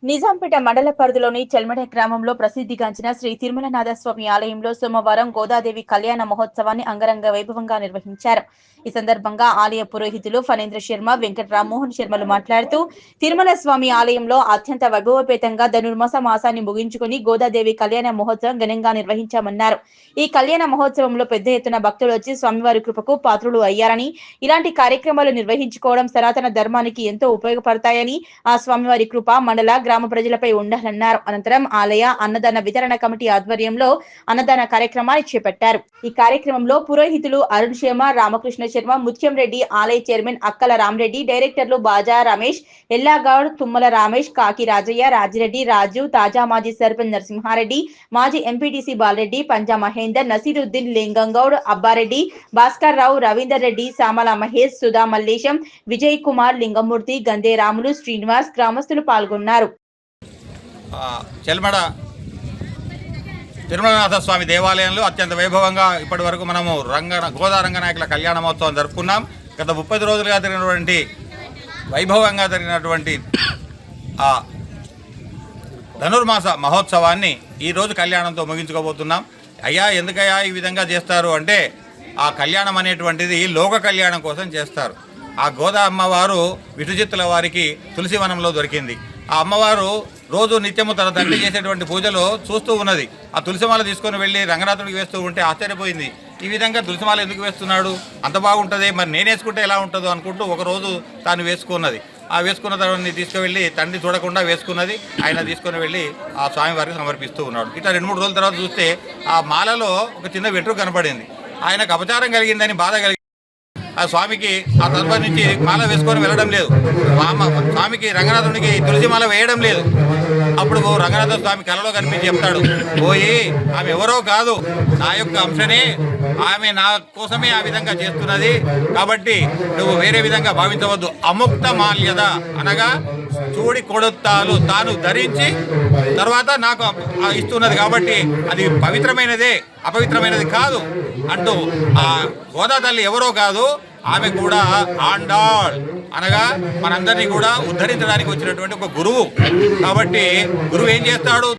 నిజాంపేట మండల పరిధిలోని చెల్మడ గ్రామంలో ప్రసిద్ధిగాంచిన శ్రీ తిరుమలనాథస్వామి ఆలయంలో సోమవారం గోదాదేవి కళ్యాణ మహోత్సవాన్ని అంగరంగ వైభవంగా నిర్వహించారు. ఈ సందర్భంగా ఆలయ పురోహితులు ఫణేంద్ర శర్మ, వెంకట రామ్మోహన్ శర్మలు మాట్లాడుతూ తిరుమల స్వామి ఆలయంలో అత్యంత వైభవపేతంగా ధనుర్మాస మాసాన్ని ముగించుకుని గోదాదేవి కళ్యాణ మహోత్సవం ఘనంగా నిర్వహించామన్నారు. ఈ కళ్యాణ మహోత్సవంలో పెద్ద ఎత్తున భక్తులు వచ్చి స్వామివారి కృపకు పాత్రులు అయ్యారని, ఇలాంటి కార్యక్రమాలు నిర్వహించుకోవడం సనాతన ధర్మానికి ఎంతో ఉపయోగపడతాయని, ఆ స్వామివారి కృప మండల గ్రామ ప్రజలపై ఉండాలన్నారు. అనంతరం ఆలయ అన్నదాన వితరణ కమిటీ ఆధ్వర్యంలో అన్నదాన కార్యక్రమాన్ని చేపట్టారు. ఈ కార్యక్రమంలో పురోహితులు అరుణ్ శర్మ, రామకృష్ణ శర్మ, ముత్యం రెడ్డి, ఆలయ చైర్మన్ అక్కల రామరెడ్డి, డైరెక్టర్లు బాజా రమేష్, ఎల్లాగౌడ్, తుమ్మల రమేష్, కాకి రాజయ్య, రాజిరెడ్డి, రాజు, తాజా మాజీ సర్పంచ్ నరసింహారెడ్డి, మాజీ ఎంపీటీసీ బాలరెడ్డి, పంజా మహేందర్, నసీరుద్దీన్, లింగంగౌడ్, అబ్బారెడ్డి, భాస్కర్ రావు, రవీందర్ రెడ్డి, సామల మహేష్, సుధా మల్లేశం, విజయ్ కుమార్, లింగమూర్తి, గందే రాములు, శ్రీనివాస్ గ్రామస్తులు పాల్గొన్నారు. చెల్మడ తిరుమలనాథ స్వామి దేవాలయంలో అత్యంత వైభవంగా ఇప్పటి వరకు మనము గోదా రంగనాయకుల కళ్యాణ మహోత్సవం జరుపుకున్నాం. గత 30 రోజులుగా జరిగినటువంటి వైభవంగా జరిగినటువంటి ఆ ధనుర్మాస మహోత్సవాన్ని ఈరోజు కళ్యాణంతో ముగించుకోబోతున్నాం. అయ్యా, ఎందుకయ్యా ఈ విధంగా చేస్తారు అంటే, ఆ కళ్యాణం అనేటువంటిది లోక కళ్యాణం కోసం చేస్తారు. ఆ గోదా అమ్మవారు విటుజిత్తుల వారికి తులసివనంలో దొరికింది. ఆ అమ్మవారు రోజు నిత్యము తన తండ్రి చేసేటువంటి పూజలు చూస్తూ ఉన్నది. ఆ తులసిమాల తీసుకొని వెళ్ళి రంగనాథుడికి వేస్తూ ఉంటే ఆశ్చర్యపోయింది. ఈ విధంగా తులసిమాల ఎందుకు వేస్తున్నాడు, అంత బాగుంటుంది, మరి నేను వేసుకుంటే ఎలా ఉంటుందో అనుకుంటూ ఒకరోజు తాను వేసుకున్నది. ఆ వేసుకున్న తర్వాత తీసుకువెళ్ళి తండ్రి చూడకుండా వేసుకున్నది. ఆయన తీసుకొని వెళ్ళి ఆ స్వామివారికి సమర్పిస్తూ ఉన్నాడు. ఇట్లా 2-3 రోజుల తర్వాత చూస్తే ఆ మాలలో ఒక చిన్న వెంట్రుక కనపడింది. ఆయనకు అపచారం కలిగిందని బాధ కలిగింది. ఆ స్వామికి ఆ తరఫు నుంచి మాల వేసుకొని వెళ్ళడం లేదు. స్వామికి రంగనాథునికి తులసిమాల వేయడం లేదు. అప్పుడు రంగనాథ స్వామి కలలో కనిపించి చెప్తాడు, పోయి ఆమె ఎవరో కాదు, నా యొక్క అంశనే, ఆమె నా కోసమే ఆ విధంగా చేస్తున్నది, కాబట్టి నువ్వు వేరే విధంగా భావించవద్దు. అముక్త మాల్యద అనగా చూడి కొడుతాలు తాను ధరించి తర్వాత నాకు ఇస్తున్నది, కాబట్టి అది పవిత్రమైనదే, అపవిత్రమైనది కాదు అంటూ ఆ గోదా తల్లి ఎవరో కాదు, ఆమె కూడా ఆండాళ్ అనగా మనందరినీ కూడా ఉద్ధరించడానికి వచ్చినటువంటి ఒక గురువు. కాబట్టి గురువు ఏం చేస్తాడు?